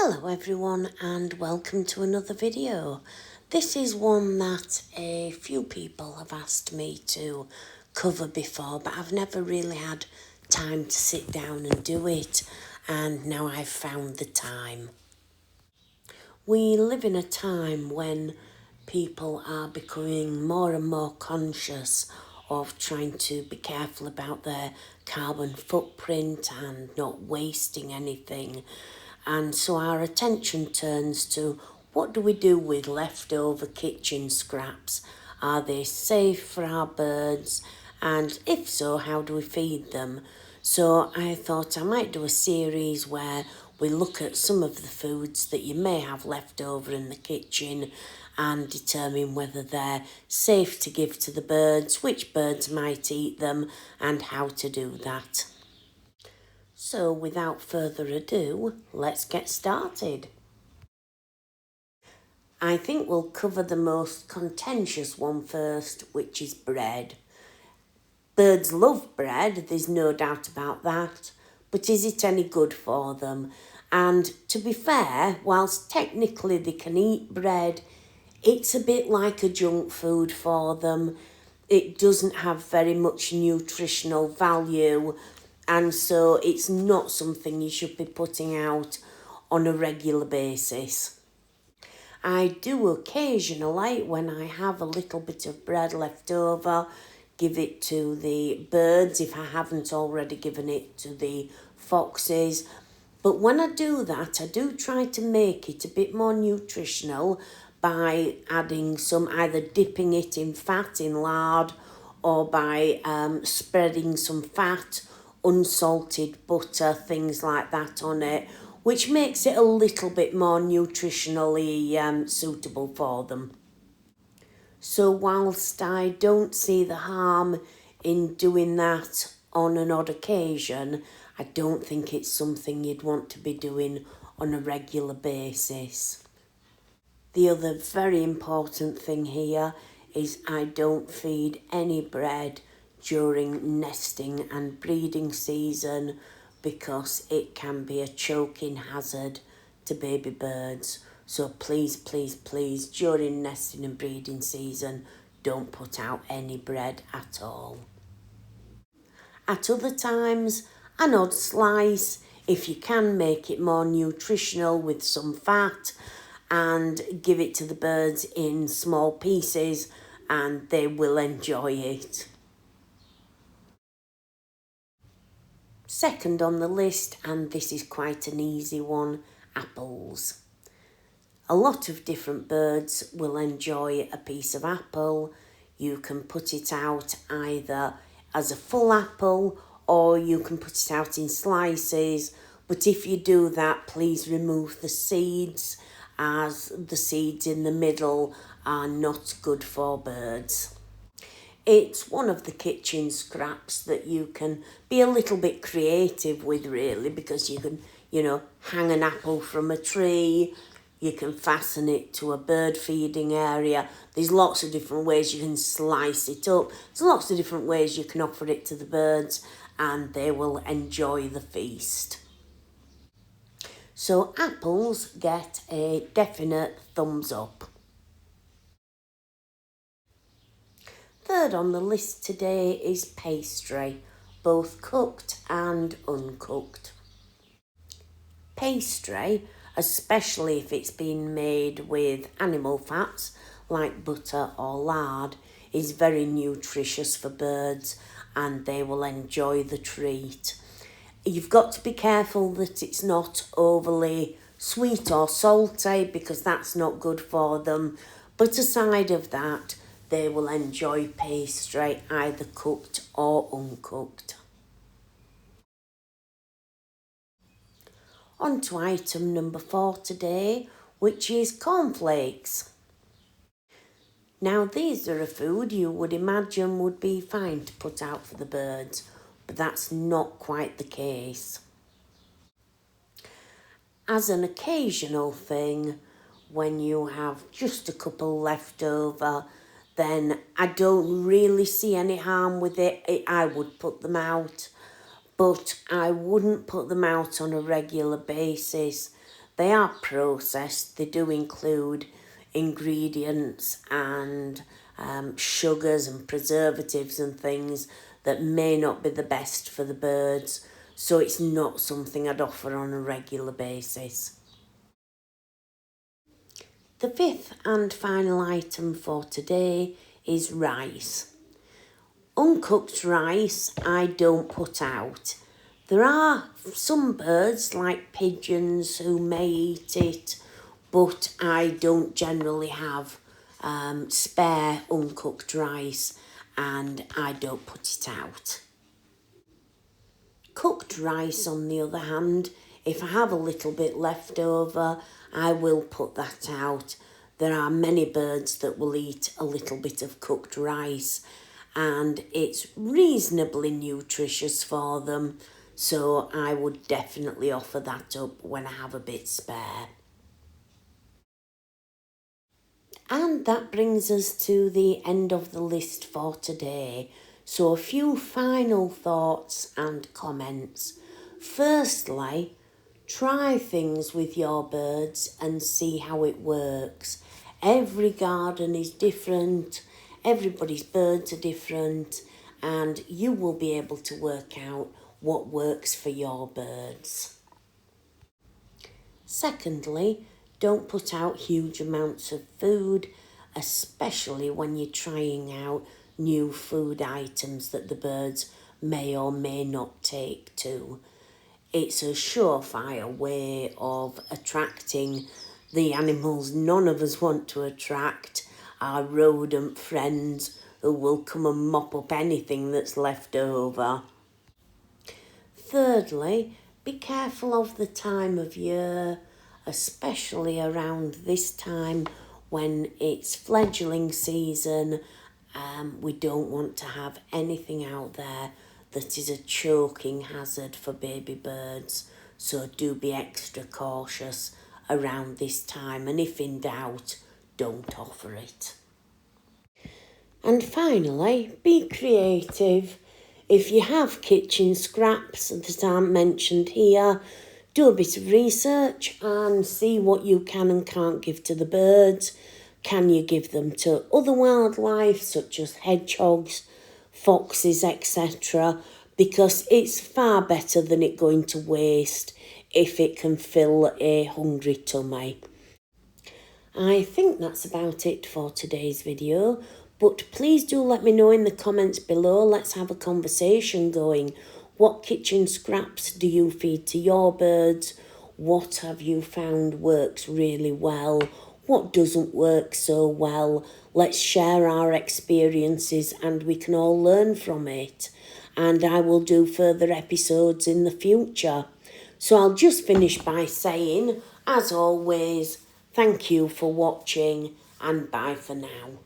Hello everyone and welcome to another video. This is one that a few people have asked me to cover before, but I've never really had time to sit down and do it, and now I've found the time. We live in a time when people are becoming more and more conscious of trying to be careful about their carbon footprint and not wasting anything. And so our attention turns to, what do we do with leftover kitchen scraps? Are they safe for our birds? And if so, how do we feed them? So I thought I might do a series where we look at some of the foods that you may have left over in the kitchen and determine whether they're safe to give to the birds, which birds might eat them, and how to do that. So without further ado, let's get started. I think we'll cover the most contentious one first, which is bread. Birds love bread, there's no doubt about that, but is it any good for them? And to be fair, whilst technically they can eat bread, it's a bit like a junk food for them. It doesn't have very much nutritional value, and so it's not something you should be putting out on a regular basis. I do occasionally, when I have a little bit of bread left over, give it to the birds if I haven't already given it to the foxes. But when I do that, I do try to make it a bit more nutritional by adding some, either dipping it in fat, in lard, or by spreading some fat, unsalted butter, things like that on it, which makes it a little bit more nutritionally suitable for them. So whilst I don't see the harm in doing that on an odd occasion, I don't think it's something you'd want to be doing on a regular basis. The other very important thing here is I don't feed any bread during nesting and breeding season because it can be a choking hazard to baby birds. So please, please, please, during nesting and breeding season, don't put out any bread at all. At other times, an odd slice, if you can make it more nutritional with some fat, and give it to the birds in small pieces, and they will enjoy it. Second on the list, and this is quite an easy one, apples. A lot of different birds will enjoy a piece of apple. You can put it out either as a full apple or you can put it out in slices. But if you do that, please remove the seeds, as the seeds in the middle are not good for birds. It's one of the kitchen scraps that you can be a little bit creative with, really, because you can, hang an apple from a tree. You can fasten it to a bird feeding area. There's lots of different ways you can slice it up. There's lots of different ways you can offer it to the birds, and they will enjoy the feast. So apples get a definite thumbs up. Third on the list today is pastry, both cooked and uncooked. Pastry, especially if it's been made with animal fats like butter or lard, is very nutritious for birds and they will enjoy the treat. You've got to be careful that it's not overly sweet or salty because that's not good for them. But aside of that, they will enjoy pastry either cooked or uncooked. On to item number 4 today, which is cornflakes. Now these are a food you would imagine would be fine to put out for the birds, but that's not quite the case. As an occasional thing, when you have just a couple left over, then I don't really see any harm with it. I would put them out, but I wouldn't put them out on a regular basis They are processed. They do include ingredients and sugars and preservatives and things that may not be the best for the birds. So it's not something I'd offer on a regular basis. The fifth and final item for today is rice. Uncooked rice I don't put out. There are some birds like pigeons who may eat it, but I don't generally have spare uncooked rice and I don't put it out. Cooked rice, on the other hand, if I have a little bit left over, I will put that out. There are many birds that will eat a little bit of cooked rice and it's reasonably nutritious for them, so I would definitely offer that up when I have a bit spare. And that brings us to the end of the list for today. So a few final thoughts and comments. Firstly, try things with your birds and see how it works. Every garden is different, everybody's birds are different, and you will be able to work out what works for your birds. Secondly, don't put out huge amounts of food, especially when you're trying out new food items that the birds may or may not take to. It's a surefire way of attracting the animals none of us want to attract, our rodent friends who will come and mop up anything that's left over. Thirdly, be careful of the time of year, especially around this time when it's fledgling season. We don't want to have anything out there that is a choking hazard for baby birds, so do be extra cautious around this time, and if in doubt, don't offer it. And finally, be creative. If you have kitchen scraps that aren't mentioned here, do a bit of research and see what you can and can't give to the birds. Can you give them to other wildlife such as hedgehogs, foxes, etc.? Because it's far better than it going to waste if it can fill a hungry tummy. I think that's about it for today's video, but please do let me know in the comments below. Let's have a conversation going. What kitchen scraps do you feed to your birds? What have you found works really well? What doesn't work so well? Let's share our experiences and we can all learn from it. And I will do further episodes in the future. So I'll just finish by saying, as always, thank you for watching and bye for now.